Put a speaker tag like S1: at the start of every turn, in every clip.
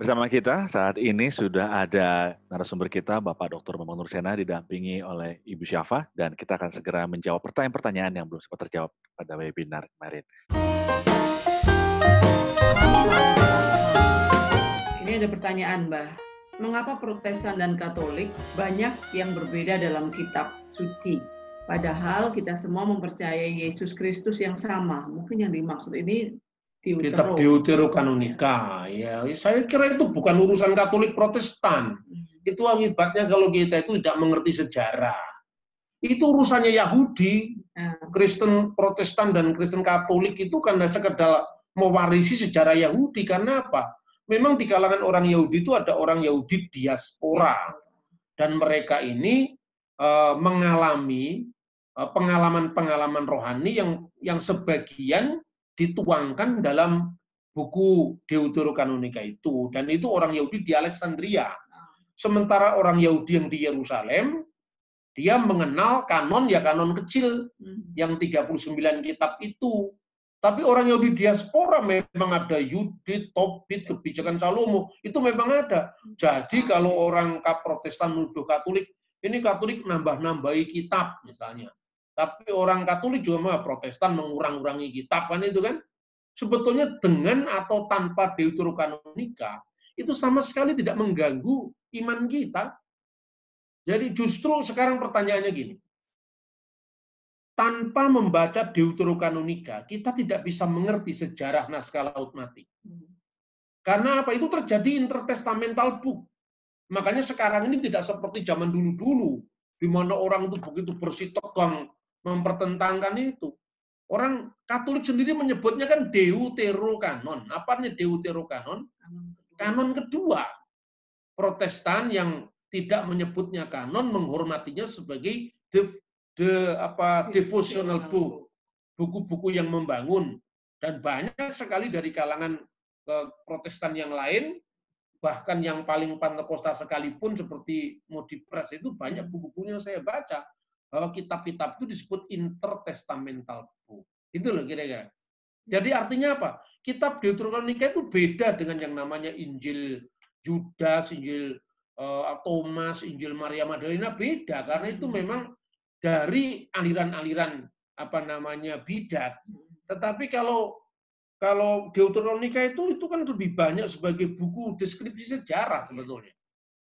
S1: Bersama kita saat ini sudah ada narasumber kita, Bapak Dr. Bambang Nursena, didampingi oleh Ibu Syafa, dan kita akan segera menjawab pertanyaan-pertanyaan yang belum sempat terjawab pada webinar kemarin.
S2: Ini ada pertanyaan, Mbah. Mengapa Protestan dan Katolik banyak yang berbeda dalam kitab suci? Padahal kita semua mempercayai Yesus Kristus yang sama. Mungkin yang dimaksud ini
S3: Kitab Deuterokanonika, ya, saya kira itu bukan urusan Katolik Protestan. Itu akibatnya kalau kita itu tidak mengerti sejarah. Itu urusannya Yahudi, Kristen Protestan dan Kristen Katolik itu karena sekedar mewarisi sejarah Yahudi. Karena apa? Memang di kalangan orang Yahudi itu ada orang Yahudi diaspora, dan mereka ini mengalami pengalaman-pengalaman rohani yang sebagian dituangkan dalam buku Deuterokanonika itu, dan itu orang Yahudi di Alexandria. Sementara orang Yahudi yang di Yerusalem, dia mengenal kanon, ya kanon kecil yang 39 kitab itu. Tapi orang Yahudi diaspora memang ada Yudit, Tobit, kebijakan Salomo, itu memang ada. Jadi kalau orang Protestan nuduh Katolik, ini Katolik nambah-nambahi kitab misalnya. Tapi orang Katolik juga Protestan mengurang-urangi kitab, kan itu kan? Sebetulnya dengan atau tanpa Deuterokanonika, itu sama sekali tidak mengganggu iman kita. Jadi justru sekarang pertanyaannya gini, tanpa membaca Deuterokanonika, kita tidak bisa mengerti sejarah naskah Laut Mati. Karena apa? Itu terjadi intertestamental book. Makanya sekarang ini tidak seperti zaman dulu-dulu, di mana orang itu begitu bersih tegang mempertentangkan itu. Orang Katolik sendiri menyebutnya kan Deuterokanon. Apa nih Deuterokanon? Kanon kedua. Protestan yang tidak menyebutnya kanon menghormatinya sebagai devotional book, buku-buku yang membangun. Dan banyak sekali dari kalangan Protestan yang lain, bahkan yang paling Pantekosta sekalipun seperti Moody Press itu banyak buku-bukunya saya baca. Bahwa kitab-kitab itu disebut intertestamental book. Itu loh kira-kira. Jadi artinya apa? Kitab Deuterokanonika itu beda dengan yang namanya Injil Yudas, Injil Thomas, Injil Maria Magdalena, beda. Karena itu memang dari aliran-aliran bidat. Tetapi kalau Deuterokanonika itu kan lebih banyak sebagai buku deskripsi sejarah sebetulnya.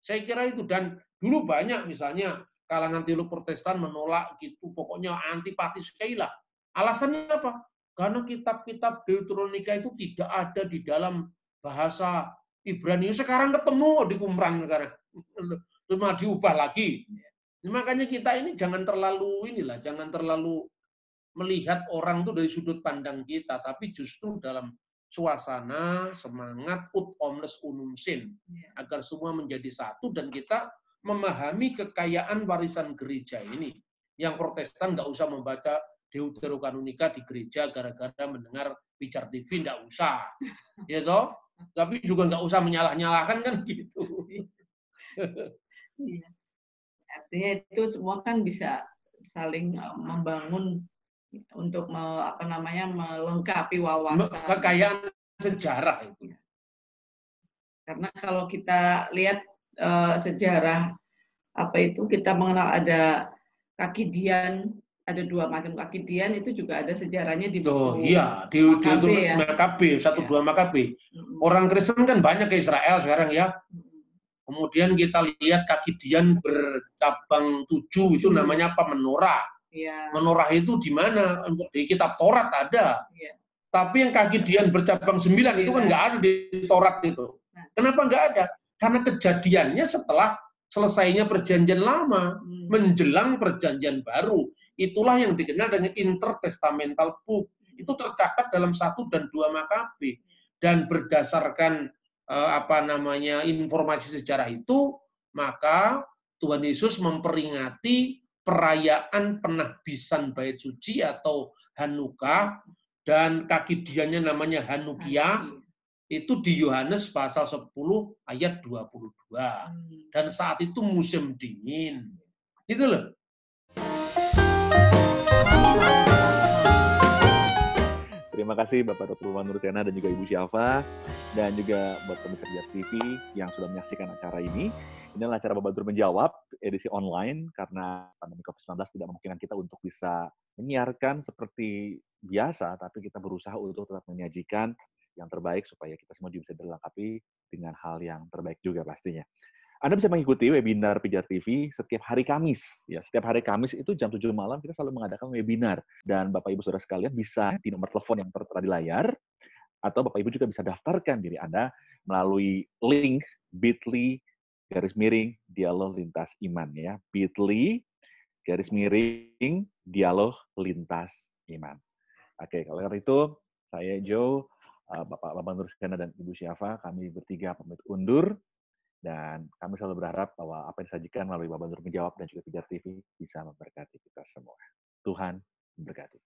S3: Saya kira itu. Dan dulu banyak misalnya kalangan teolog Protestan menolak gitu, pokoknya antipati sekali lah. Alasannya apa? Karena kitab-kitab Deuterokanonika itu tidak ada di dalam bahasa Ibrani. Sekarang ketemu di Qumran sekarang, cuma diubah lagi. Makanya kita ini jangan terlalu melihat orang itu dari sudut pandang kita, tapi justru dalam suasana semangat ut omnes unum sin, agar semua menjadi satu dan kita memahami kekayaan warisan gereja ini. Yang Protestan nggak usah membaca Deuterokanonika di gereja gara-gara mendengar Pijar TV, nggak usah, ya toh. Tapi juga nggak usah menyalah-nyalahkan kan gitu.
S2: Artinya itu semua kan bisa saling membangun untuk melengkapi wawasan.
S3: Kekayaan sejarah itu.
S2: Karena kalau kita lihat sejarah kita mengenal ada kaki Dian, ada dua macam kaki Dian, itu juga ada sejarahnya di buku
S3: Makabe, 1-2 Makabe. Orang Kristen kan banyak ke Israel sekarang ya. Kemudian kita lihat kaki Dian bercabang 7, itu namanya apa? Menorah. Menorah itu di mana? Di kitab Taurat ada. Tapi yang kaki Dian bercabang 9 itu kan nggak ada di Taurat itu. Kenapa nggak ada? Karena kejadiannya setelah selesainya perjanjian lama, menjelang perjanjian baru. Itulah yang dikenal dengan intertestamental book. Itu tercatat dalam 1 dan 2 Makabe. Dan berdasarkan informasi sejarah itu, maka Tuhan Yesus memperingati perayaan penahbisan bait suci atau Hanukkah, dan kaki diannya namanya Hanukia. Itu di Yohanes pasal 10 ayat 22. Dan saat itu musim dingin. Itu loh.
S1: Terima Terima kasih Bapak Dr. Bapak Nursena dan juga Ibu Syafa, dan juga buat pemirsa Bijar TV yang sudah menyaksikan acara ini. Inilah acara Bapak Dr. Menjawab, edisi online, karena pandemi COVID-19 tidak memungkinkan kita untuk bisa menyiarkan seperti biasa, tapi kita berusaha untuk tetap menyajikan yang terbaik supaya kita semua juga bisa dilengkapi dengan hal yang terbaik juga pastinya. Anda bisa mengikuti webinar Pijar TV setiap hari Kamis. Ya, setiap hari Kamis itu jam 7 malam kita selalu mengadakan webinar. Dan Bapak Ibu Saudara sekalian bisa di nomor telepon yang tertera di layar, atau Bapak Ibu juga bisa daftarkan diri Anda melalui link bit.ly/dialog lintas iman ya. bit.ly/dialog lintas iman. Oke, kalau karena itu saya Joe, Bapak Nursena dan Ibu Syafa, kami bertiga pamit undur. Dan kami selalu berharap bahwa apa yang disajikan melalui Bapak Nur Menjawab dan juga Pijar TV bisa memberkati kita semua. Tuhan memberkati.